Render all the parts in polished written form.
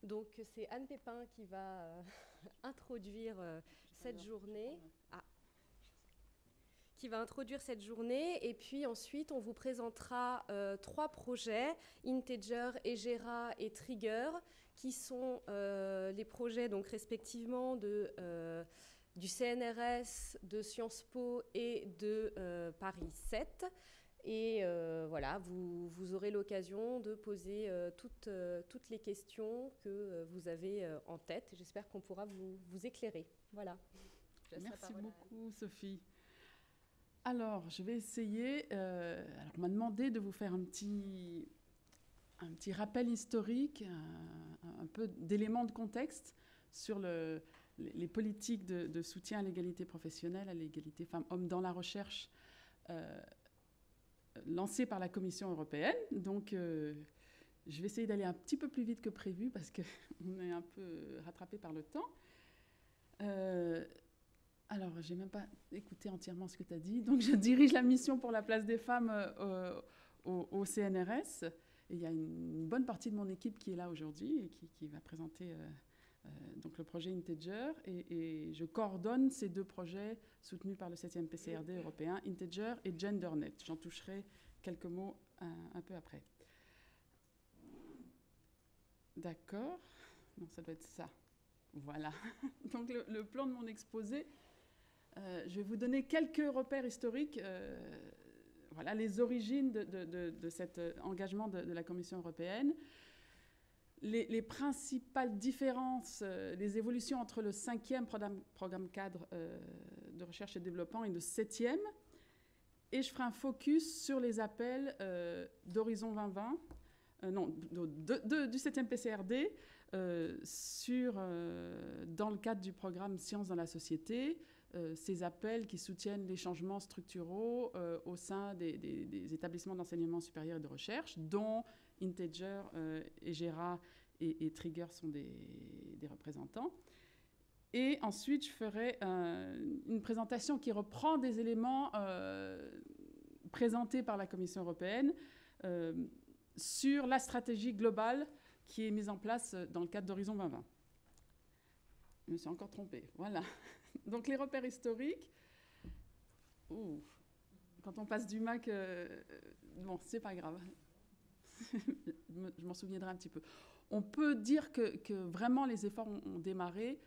Donc c'est Anne Pépin qui va introduire cette journée. Ah, qui va introduire cette journée et puis ensuite on vous présentera trois projets, Integer, Egera et Trigger, qui sont les projets donc respectivement du CNRS, de Sciences Po et de Paris 7. Et voilà, vous aurez l'occasion de poser toutes les questions que vous avez en tête. J'espère qu'on pourra vous éclairer. Voilà. Merci beaucoup, Sophie. Alors, je vais essayer. Alors, on m'a demandé de vous faire un petit rappel historique, un peu d'éléments de contexte sur les politiques de soutien à l'égalité professionnelle, à l'égalité femmes-hommes dans la recherche lancées par la Commission européenne. Donc, je vais essayer d'aller un petit peu plus vite que prévu parce qu'on est un peu rattrapé par le temps. Alors, je n'ai même pas écouté entièrement ce que tu as dit. Donc, je dirige la mission pour la place des femmes au CNRS. Et il y a une bonne partie de mon équipe qui est là aujourd'hui et qui va présenter donc le projet Integer. Et je coordonne ces deux projets soutenus par le 7e PCRD européen, Integer et GenderNet. J'en toucherai quelques mots un peu après. D'accord. Non, ça doit être ça. Voilà. Donc, le plan de mon exposé... je vais vous donner quelques repères historiques, voilà, les origines de cet engagement de la Commission européenne, les principales différences, les évolutions entre le 5e programme cadre de recherche et développement et le 7e, et je ferai un focus sur les appels d'Horizon 2020, du 7e PCRD, dans le cadre du programme Sciences dans la société, ces appels qui soutiennent les changements structuraux au sein des établissements d'enseignement supérieur et de recherche, dont Integer, Egera et Trigger sont des représentants. Et ensuite, je ferai une présentation qui reprend des éléments présentés par la Commission européenne sur la stratégie globale qui est mise en place dans le cadre d'Horizon 2020. Je me suis encore trompée. Voilà. Donc, les repères historiques. Ouh. Quand on passe du Mac, bon, c'est pas grave. Je m'en souviendrai un petit peu. On peut dire que vraiment les efforts ont démarré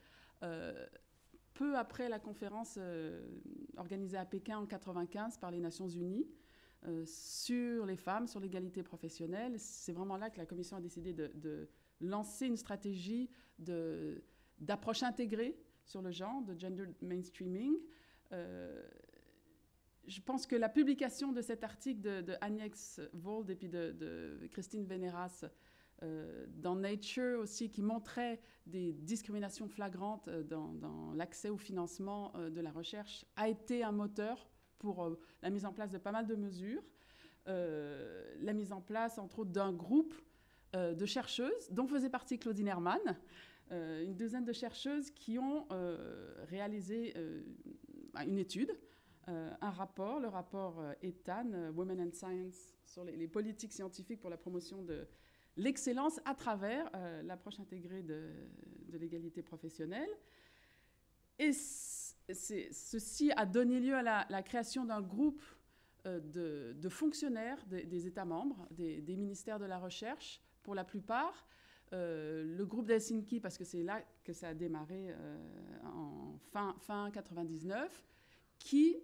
peu après la conférence organisée à Pékin en 1995 par les Nations Unies sur les femmes, sur l'égalité professionnelle. C'est vraiment là que la Commission a décidé de lancer une stratégie d'approche intégrée sur le genre, de gender mainstreaming. Je pense que la publication de cet article de Agnes Wold et puis de Christine Veneras dans Nature aussi, qui montrait des discriminations flagrantes dans l'accès au financement de la recherche, a été un moteur pour la mise en place de pas mal de mesures. La mise en place, entre autres, d'un groupe de chercheuses, dont faisait partie Claudine Herman, une douzaine de chercheuses qui ont réalisé une étude, un rapport, le rapport ETAN, Women and Science, sur les politiques scientifiques pour la promotion de l'excellence à travers l'approche intégrée de l'égalité professionnelle. Et ceci a donné lieu à la création d'un groupe de fonctionnaires des États membres, des ministères de la Recherche, pour la plupart. Le groupe d'Helsinki, parce que c'est là que ça a démarré en fin 99, qui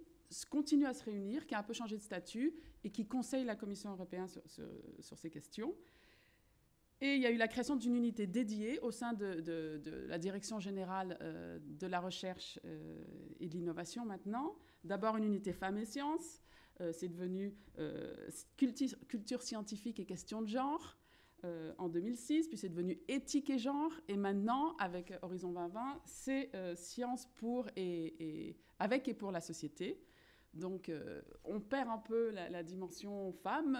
continue à se réunir, qui a un peu changé de statut et qui conseille la Commission européenne sur ces questions. Et il y a eu la création d'une unité dédiée au sein de la Direction générale de la recherche et de l'innovation maintenant. D'abord une unité femmes et sciences, c'est devenu culture scientifique et questions de genre en 2006, puis c'est devenu éthique et genre, et maintenant, avec Horizon 2020, c'est sciences pour avec et pour la société. Donc on perd un peu la dimension femme,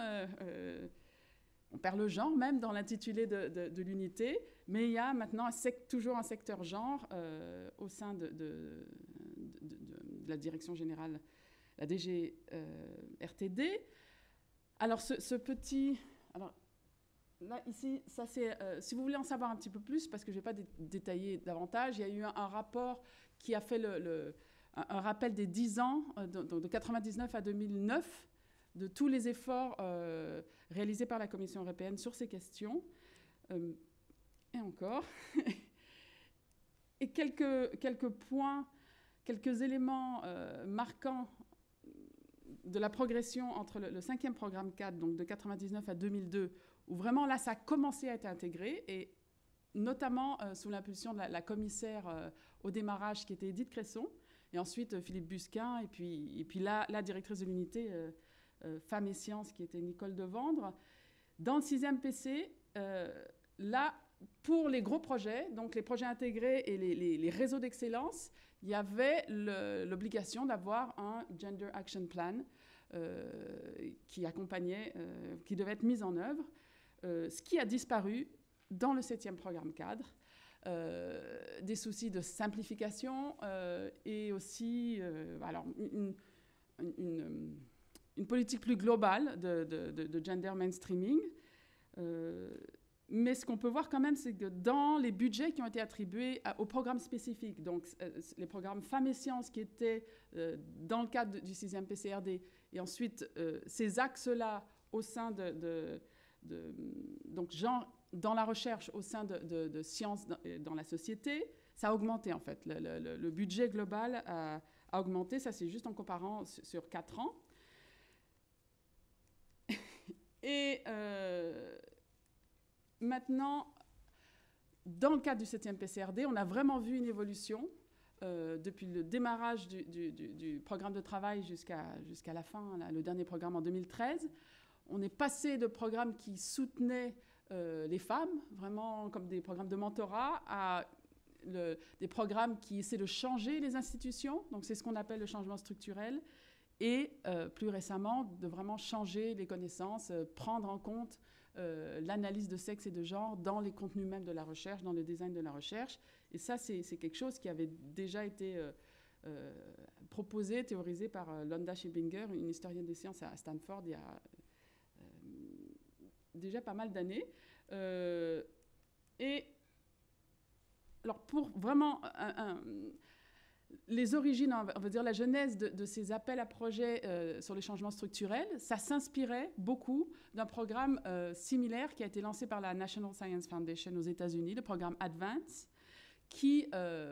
on perd le genre même dans l'intitulé de l'unité, mais il y a maintenant toujours un secteur genre au sein de la direction générale, la DG RTD. Alors ce petit... Alors, là, ici, ça c'est, si vous voulez en savoir un petit peu plus, parce que je ne vais pas détailler davantage, il y a eu un rapport qui a fait un rappel des 10 ans, de 99 à 2009, de tous les efforts réalisés par la Commission européenne sur ces questions. Et encore. Et quelques points, quelques éléments marquants de la progression entre le 5e programme cadre, donc de 99 à 2002, où vraiment là, ça a commencé à être intégré, et notamment sous l'impulsion de la commissaire au démarrage, qui était Edith Cresson, et ensuite Philippe Busquin, et puis la directrice de l'unité Femmes et Sciences, qui était Nicole Devendre. Dans le 6e PC, là, pour les gros projets, donc les projets intégrés et les réseaux d'excellence, il y avait l'obligation d'avoir un Gender Action Plan qui accompagnait, qui devait être mis en œuvre, ce qui a disparu dans le 7e programme cadre. Des soucis de simplification et aussi alors une politique plus globale de gender mainstreaming. Mais ce qu'on peut voir quand même, c'est que dans les budgets qui ont été attribués aux programmes spécifiques, donc les programmes Femmes et Sciences qui étaient dans le cadre du 6e PCRD, et ensuite ces axes-là au sein donc genre dans la recherche au sein de sciences dans la société, ça a augmenté en fait. Le budget global a augmenté, ça c'est juste en comparant sur 4 ans. Et maintenant, dans le cadre du 7e PCRD, on a vraiment vu une évolution depuis le démarrage du programme de travail jusqu'à la fin, là, le dernier programme en 2013. On est passé de programmes qui soutenaient les femmes, vraiment comme des programmes de mentorat, à des programmes qui essaient de changer les institutions. Donc c'est ce qu'on appelle le changement structurel. Et plus récemment, de vraiment changer les connaissances, prendre en compte l'analyse de sexe et de genre dans les contenus même de la recherche, dans le design de la recherche. Et ça, c'est quelque chose qui avait déjà été proposé, théorisé par Londa Schebinger, une historienne des sciences à Stanford, il y a déjà pas mal d'années. Et alors, pour vraiment les origines, on va dire la genèse de ces appels à projets sur les changements structurels, ça s'inspirait beaucoup d'un programme similaire qui a été lancé par la National Science Foundation aux États-Unis, le programme ADVANCE, qui,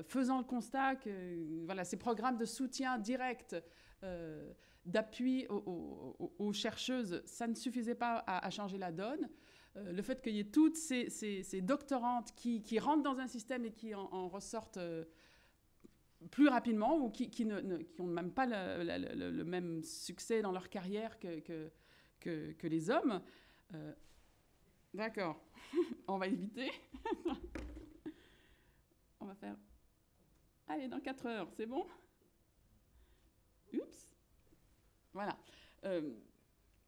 faisant le constat que voilà, ces programmes de soutien direct, d'appui aux chercheuses, ça ne suffisait pas à changer la donne. Le fait qu'il y ait toutes ces doctorantes qui rentrent dans un système et qui en ressortent plus rapidement ou qui n'ont même pas le même succès dans leur carrière que les hommes. D'accord, on va éviter. On va faire... Allez, dans 4 heures, c'est bon? Oups. Voilà.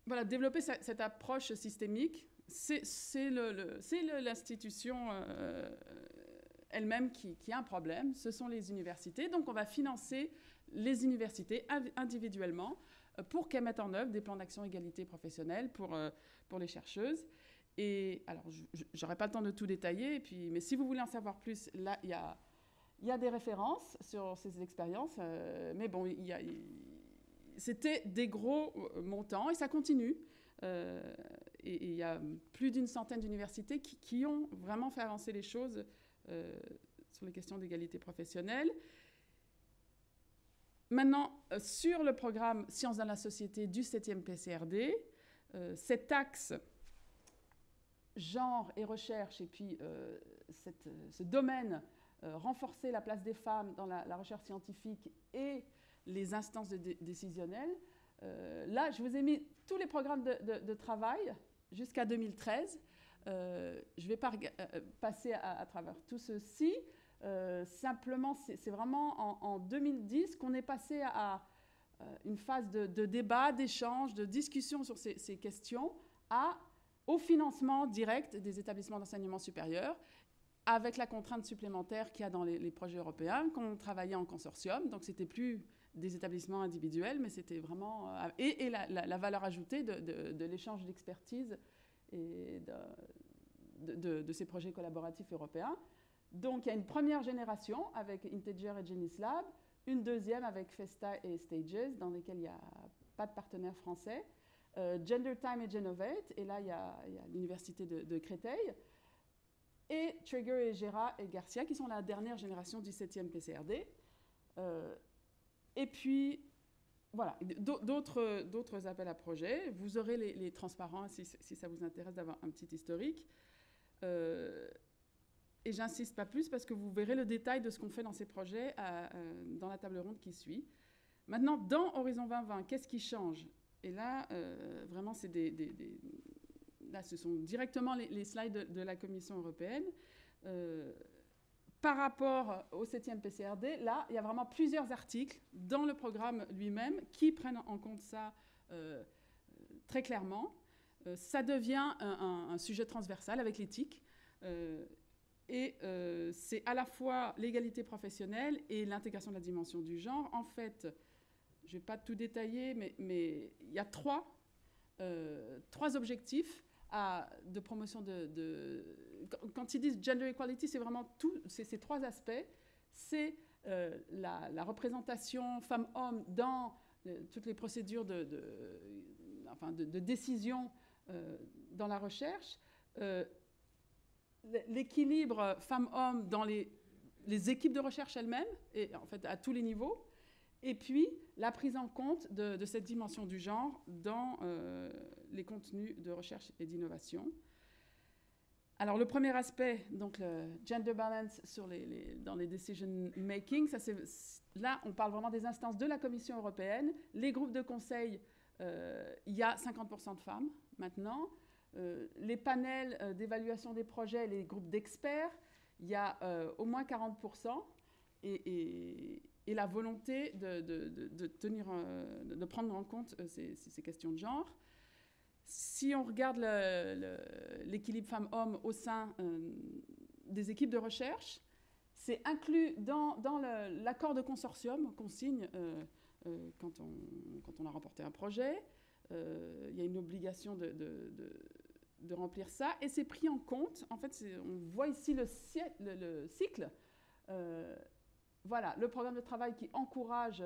Voilà, développer cette approche systémique, c'est l'institution elle-même qui a un problème. Ce sont les universités. Donc, on va financer les universités individuellement pour qu'elles mettent en œuvre des plans d'action égalité professionnelle pour les chercheuses. Et alors, je n'aurai pas le temps de tout détailler, mais si vous voulez en savoir plus, là, il y a des références sur ces expériences. Mais bon, c'était des gros montants et ça continue. Et il y a plus d'une centaine d'universités qui ont vraiment fait avancer les choses sur les questions d'égalité professionnelle. Maintenant, sur le programme Sciences dans la société du 7e PCRD, cet axe genre et recherche, et puis ce domaine, renforcer la place des femmes dans la recherche scientifique et les instances décisionnelles. Là, je vous ai mis tous les programmes de travail jusqu'à 2013. Je ne vais pas passer à travers tout ceci. Simplement, c'est vraiment en 2010 qu'on est passé à une phase de débat, d'échange, de discussion sur ces questions, au financement direct des établissements d'enseignement supérieur, avec la contrainte supplémentaire qu'il y a dans les projets européens, qu'on travaillait en consortium. Donc, ce n'était plus des établissements individuels, mais c'était vraiment... Et la valeur ajoutée de l'échange d'expertise et de ces projets collaboratifs européens. Donc, il y a une première génération avec Integer et GeniusLab, une deuxième avec Festa et Stages, dans lesquelles il n'y a pas de partenaire français, Gender Time et Genovate, et là, il y a l'université de Créteil, et Trigger et Gera et Garcia, qui sont la dernière génération du 7e PCRD. Et puis, voilà, d'autres appels à projets. Vous aurez les transparents si ça vous intéresse d'avoir un petit historique. Et j'insiste pas plus parce que vous verrez le détail de ce qu'on fait dans ces projets dans la table ronde qui suit. Maintenant, dans Horizon 2020, qu'est-ce qui change? Et là, vraiment, là, ce sont directement les slides de la Commission européenne. Par rapport au 7e PCRD, là, il y a vraiment plusieurs articles dans le programme lui-même qui prennent en compte ça très clairement. Ça devient un sujet transversal avec l'éthique. Et c'est à la fois l'égalité professionnelle et l'intégration de la dimension du genre. En fait, je ne vais pas tout détailler, mais il y a trois objectifs de promotion quand ils disent gender equality, c'est vraiment ces trois aspects. C'est la représentation femmes-hommes dans toutes les procédures de décision dans la recherche, l'équilibre femmes-hommes dans les équipes de recherche elles-mêmes, et en fait à tous les niveaux, et puis la prise en compte de cette dimension du genre dans les contenus de recherche et d'innovation. Alors le premier aspect, donc le gender balance dans les decision making, là on parle vraiment des instances de la Commission européenne. Les groupes de conseil, il y a 50% de femmes maintenant. Les panels d'évaluation des projets, les groupes d'experts, il y a au moins 40%. Et la volonté de prendre en compte ces questions de genre. Si on regarde l'équilibre femmes-hommes au sein des équipes de recherche, c'est inclus dans l'accord de consortium qu'on signe quand on a remporté un projet. Il y a une obligation de remplir ça, et c'est pris en compte. En fait, on voit ici le cycle. Voilà, le programme de travail qui encourage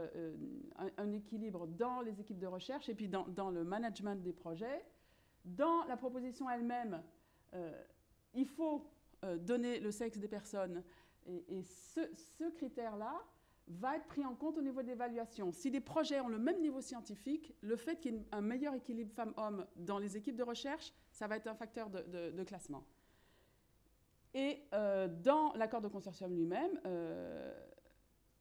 un équilibre dans les équipes de recherche et puis dans le management des projets. Dans la proposition elle-même, il faut donner le sexe des personnes. Et ce critère-là va être pris en compte au niveau de l'évaluation. Si des projets ont le même niveau scientifique, le fait qu'il y ait un meilleur équilibre femmes-hommes dans les équipes de recherche, ça va être un facteur de classement. Et dans l'accord de consortium lui-même,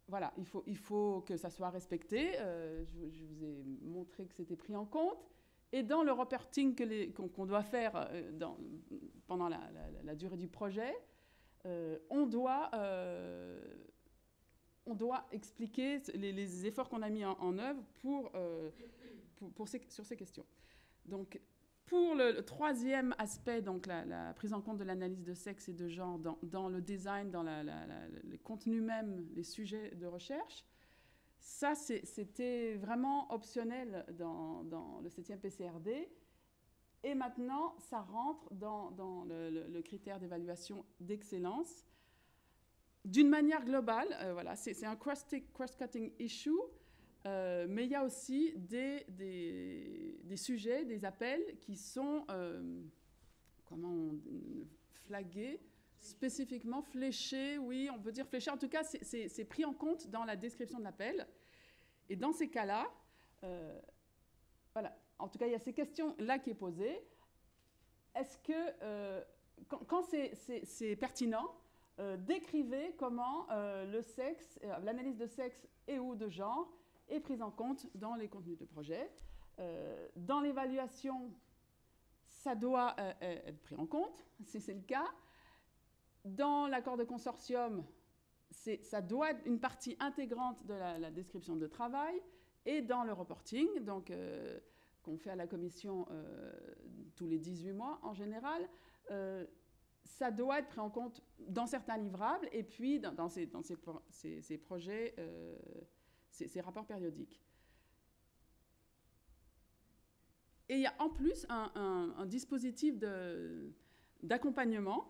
voilà, il faut que ça soit respecté. Je vous ai montré que c'était pris en compte. Et dans le reporting qu'on doit faire pendant la durée du projet, on doit expliquer les efforts qu'on a mis en œuvre sur ces questions. Donc, pour le troisième aspect, donc la prise en compte de l'analyse de sexe et de genre dans le design, dans le contenu même, les sujets de recherche, ça, c'était vraiment optionnel dans le 7e PCRD. Et maintenant, ça rentre dans le critère d'évaluation d'excellence. D'une manière globale, voilà, c'est un cross-cutting issue, mais il y a aussi des sujets, des appels qui sont flagués, spécifiquement fléchés, oui, on peut dire fléchés. En tout cas, c'est pris en compte dans la description de l'appel. Et dans ces cas-là, voilà, en tout cas, il y a ces questions-là qui est posée. Est-ce que, quand c'est pertinent, décrivez comment le sexe, l'analyse de sexe et ou de genre est prise en compte dans les contenus de projet. Dans l'évaluation, ça doit être pris en compte, si c'est le cas. Dans l'accord de consortium, ça doit être une partie intégrante de la description de travail. Et dans le reporting, donc qu'on fait à la commission tous les 18 mois en général, ça doit être pris en compte dans certains livrables et puis dans ces projets, ces rapports périodiques. Et il y a en plus un dispositif d'accompagnement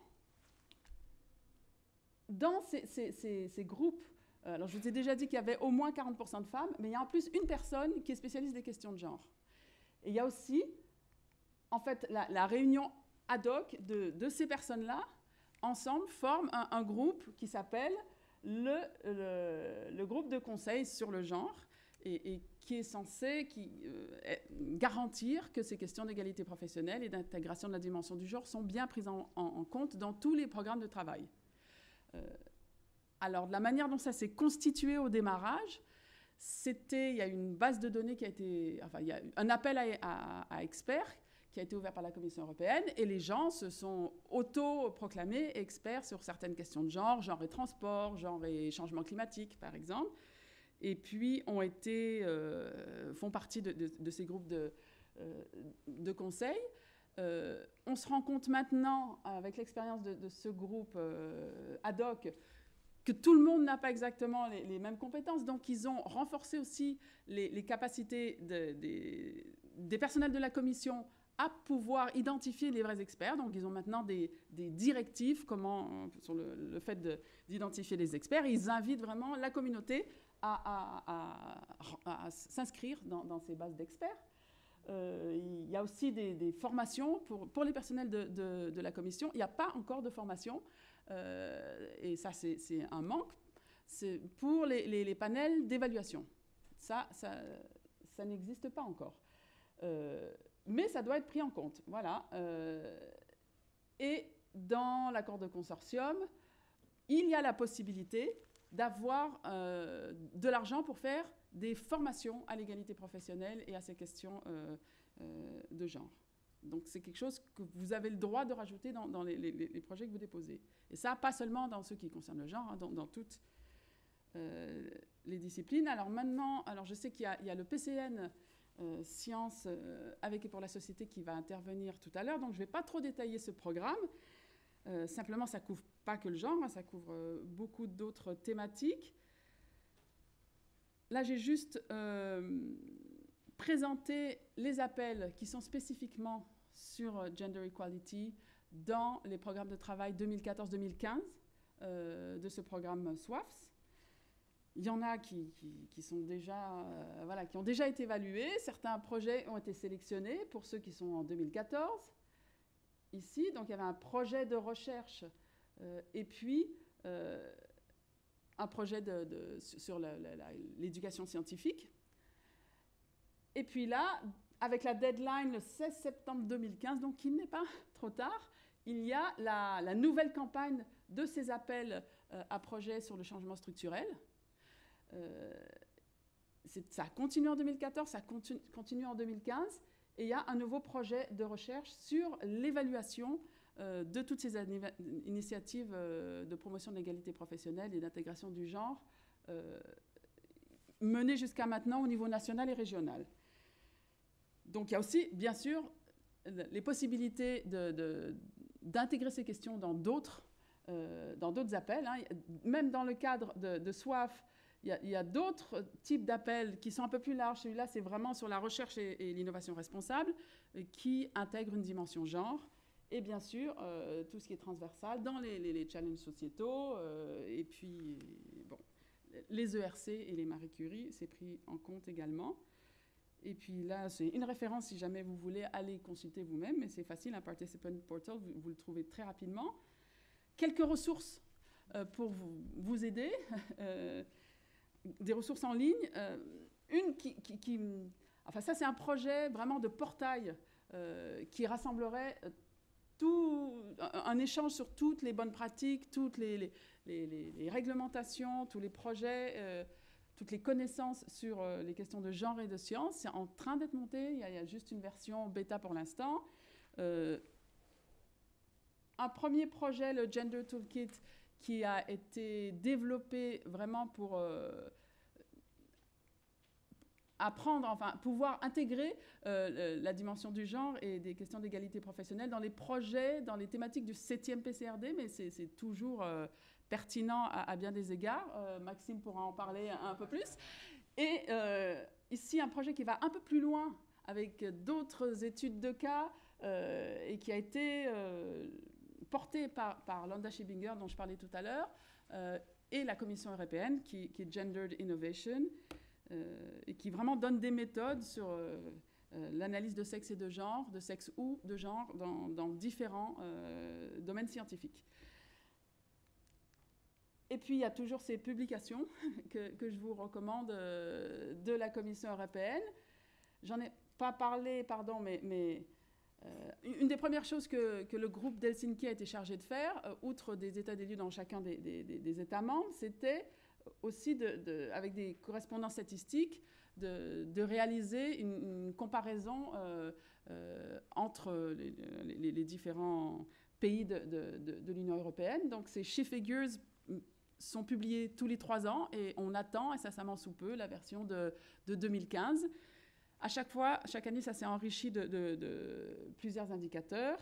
dans ces groupes. Alors, je vous ai déjà dit qu'il y avait au moins 40% de femmes, mais il y a en plus une personne qui est spécialiste des questions de genre. Et il y a aussi, en fait, la réunion ad hoc de ces personnes-là, ensemble, forment un groupe qui s'appelle le groupe de conseil sur le genre, et qui est censé garantir que ces questions d'égalité professionnelle et d'intégration de la dimension du genre sont bien prises en compte dans tous les programmes de travail. Alors, de la manière dont ça s'est constitué au démarrage, il y a une base de données qui a été... Enfin, il y a un appel à experts qui a été ouvert par la Commission européenne, et les gens se sont auto-proclamés experts sur certaines questions de genre et transport, genre et changement climatique, par exemple, et puis font partie de ces groupes de conseil. On se rend compte maintenant, avec l'expérience de ce groupe ad hoc, que tout le monde n'a pas exactement les mêmes compétences. Donc, ils ont renforcé aussi les capacités des personnels de la Commission à pouvoir identifier les vrais experts. Donc, ils ont maintenant des directives sur le fait d'identifier les experts. Ils invitent vraiment la communauté à s'inscrire dans ces bases d'experts. Il y a aussi des formations pour les personnels de la Commission. Il n'y a pas encore de formation. Et ça, c'est un manque. C'est pour les panels d'évaluation. Ça n'existe pas encore. Mais ça doit être pris en compte. Voilà. Et dans l'accord de consortium, il y a la possibilité d'avoir de l'argent pour faire des formations à l'égalité professionnelle et à ces questions de genre. Donc, c'est quelque chose que vous avez le droit de rajouter dans les projets que vous déposez. Et ça, pas seulement dans ceux qui concernent le genre, hein, dans toutes les disciplines. Alors maintenant, je sais qu'il y a le PCN Sciences avec et pour la société qui va intervenir tout à l'heure. Donc, je ne vais pas trop détailler ce programme. Simplement, ça ne couvre pas que le genre, hein, ça couvre beaucoup d'autres thématiques. Là, j'ai juste présenté les appels qui sont spécifiquement sur Gender Equality dans les programmes de travail 2014-2015 de ce programme SWAFS. Il y en a qui sont déjà, qui ont déjà été évalués. Certains projets ont été sélectionnés pour ceux qui sont en 2014. Ici, donc il y avait un projet de recherche et puis un projet sur l'éducation scientifique. Et puis là, avec la deadline le 16 septembre 2015, donc il n'est pas trop tard, il y a la nouvelle campagne de ces appels à projets sur le changement structurel. Ça a continué en 2014, ça continue en 2015, et il y a un nouveau projet de recherche sur l'évaluation de toutes ces initiatives de promotion de l'égalité professionnelle et d'intégration du genre menées jusqu'à maintenant au niveau national et régional. Donc il y a aussi, bien sûr, les possibilités d'intégrer ces questions dans d'autres appels. Hein. Même dans le cadre de SWAF, il y a d'autres types d'appels qui sont un peu plus larges. Celui-là, c'est vraiment sur la recherche et l'innovation responsable qui intègre une dimension genre. Et bien sûr, tout ce qui est transversal dans les challenges sociétaux. Et puis, bon, les ERC et les Marie Curie, c'est pris en compte également. Et puis là, c'est une référence si jamais vous voulez aller consulter vous-même, mais c'est facile, un Participant Portal, vous le trouvez très rapidement. Quelques ressources pour vous aider, des ressources en ligne. Une enfin ça c'est un projet vraiment de portail qui rassemblerait un échange sur toutes les bonnes pratiques, toutes les réglementations, tous les projets, toutes les connaissances sur les questions de genre et de science. C'est en train d'être monté, il y a juste une version bêta pour l'instant. Un premier projet, le Gender Toolkit, qui a été développé vraiment pour pouvoir intégrer la dimension du genre et des questions d'égalité professionnelle dans les projets, dans les thématiques du 7e PCRD, mais c'est toujours pertinent à bien des égards. Maxime pourra en parler un peu plus. Et ici, un projet qui va un peu plus loin avec d'autres études de cas et qui a été porté par Londa Shibinger, dont je parlais tout à l'heure, et la Commission européenne, qui est Gendered Innovation, et qui vraiment donne des méthodes sur l'analyse de sexe et de genre, de sexe ou de genre, dans différents domaines scientifiques. Et puis, il y a toujours ces publications que je vous recommande de la Commission européenne. J'en ai pas parlé, pardon, mais une des premières choses que le groupe d'Helsinki a été chargé de faire, outre des états des lieux dans chacun des États membres, c'était aussi, avec des correspondants statistiques, de réaliser une comparaison entre les différents pays de l'Union européenne. Donc, ces She Figures sont publiés tous les 3 ans et on attend incessamment sous peu la version de 2015. À chaque fois, chaque année, ça s'est enrichi de plusieurs indicateurs.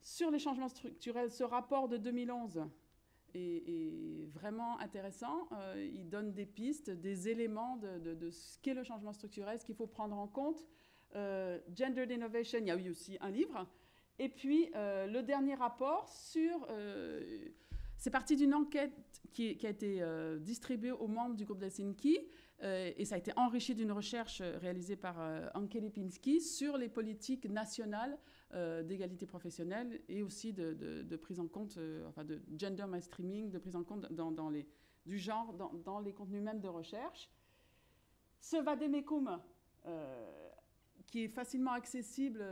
Sur les changements structurels, ce rapport de 2011 est vraiment intéressant. Il donne des pistes, des éléments de ce qu'est le changement structurel, ce qu'il faut prendre en compte. Gendered Innovation, il y a eu aussi un livre. Et puis, le dernier rapport sur... c'est parti d'une enquête qui a été distribuée aux membres du groupe d'Helsinki et ça a été enrichi d'une recherche réalisée par Anke Lipinski sur les politiques nationales d'égalité professionnelle et aussi de prise en compte, enfin de gender mainstreaming, de prise en compte du genre dans les contenus même de recherche. Ce vademecum, qui est facilement accessible,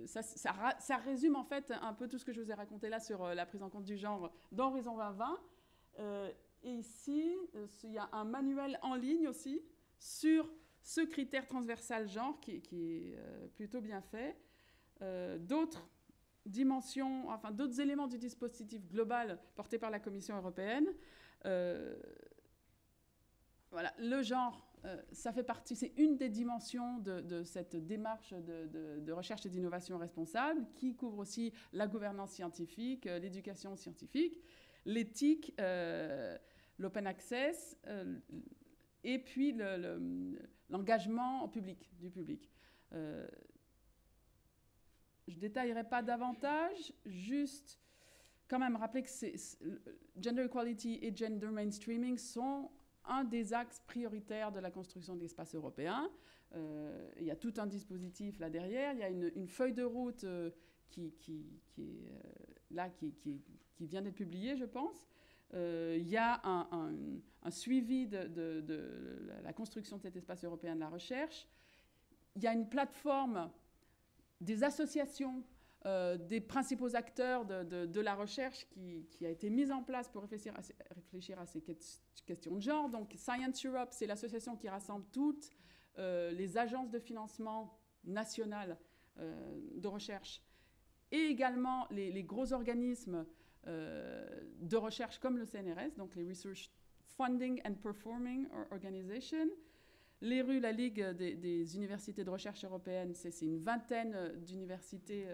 ça résume en fait un peu tout ce que je vous ai raconté là sur la prise en compte du genre dans Horizon 2020. Et ici, il y a un manuel en ligne aussi sur ce critère transversal genre qui est plutôt bien fait. D'autres dimensions, enfin d'autres éléments du dispositif global porté par la Commission européenne. Voilà, le genre, ça fait partie, c'est une des dimensions de cette démarche de recherche et d'innovation responsable qui couvre aussi la gouvernance scientifique, l'éducation scientifique, l'éthique, l'open access et puis l'engagement du public. Je ne détaillerai pas davantage, juste quand même rappeler que gender equality et gender mainstreaming sont un des axes prioritaires de la construction de l'espace européen. Il y a tout un dispositif là derrière. Il y a une feuille de route qui vient d'être publiée, je pense. Il y a un suivi de la construction de cet espace européen de la recherche. Il y a une plateforme des associations des principaux acteurs de la recherche qui a été mise en place pour réfléchir à ces questions de genre. Donc, Science Europe, c'est l'association qui rassemble toutes les agences de financement nationales de recherche et également les gros organismes de recherche comme le CNRS, donc les Research Funding and Performing Organization. L'ERU, la Ligue des universités de recherche européennes, c'est une vingtaine d'universités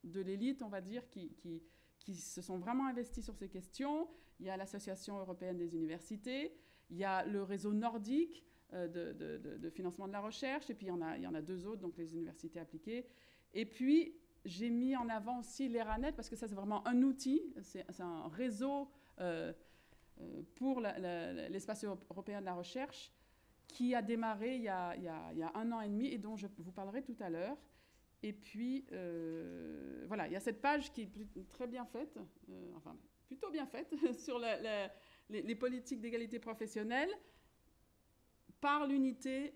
de l'élite, on va dire, qui se sont vraiment investies sur ces questions. Il y a l'Association européenne des universités, il y a le réseau nordique de financement de la recherche, et puis il y en a 2 autres, donc les universités appliquées. Et puis, j'ai mis en avant aussi l'ERANET, parce que ça, c'est vraiment un outil, c'est un réseau pour l'espace européen de la recherche, qui a démarré il y a 1 an et demi et dont je vous parlerai tout à l'heure. Et puis, voilà, il y a cette page qui est très bien faite, enfin, plutôt bien faite, sur les politiques d'égalité professionnelle par l'unité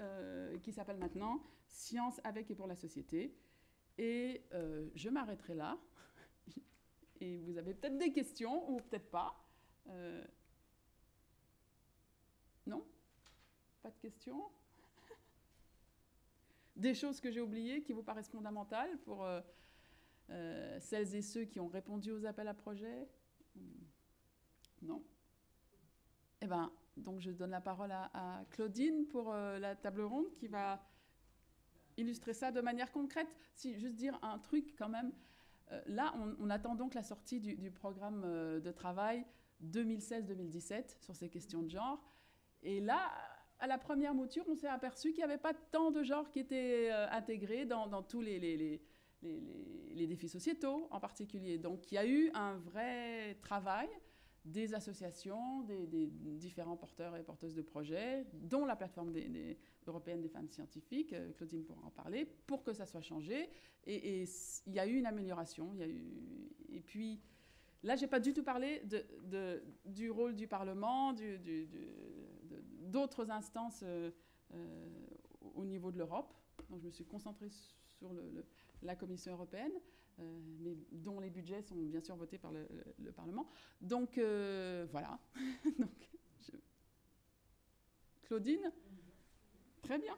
qui s'appelle maintenant Science avec et pour la société. Et je m'arrêterai là. Et vous avez peut-être des questions ou peut-être pas. Non ? Pas de questions? Des choses que j'ai oubliées qui vous paraissent fondamentales pour celles et ceux qui ont répondu aux appels à projets? Non? Eh bien, donc je donne la parole à Claudine pour la table ronde qui va illustrer ça de manière concrète. Si, juste dire un truc quand même. Là, on attend donc la sortie du programme de travail 2016-2017 sur ces questions de genre. Et là, à la première mouture, on s'est aperçu qu'il n'y avait pas tant de genres qui étaient intégrés dans tous les les défis sociétaux en particulier. Donc il y a eu un vrai travail des associations, des différents porteurs et porteuses de projets, dont la plateforme européenne des femmes scientifiques, Claudine pourra en parler, pour que ça soit changé. Et il y a eu une amélioration. Et puis, là, je n'ai pas du tout parlé du rôle du Parlement, d'autres instances au niveau de l'Europe. Donc, je me suis concentrée sur la Commission européenne, mais dont les budgets sont bien sûr votés par le Parlement. Donc, voilà. Donc, Claudine, très bien.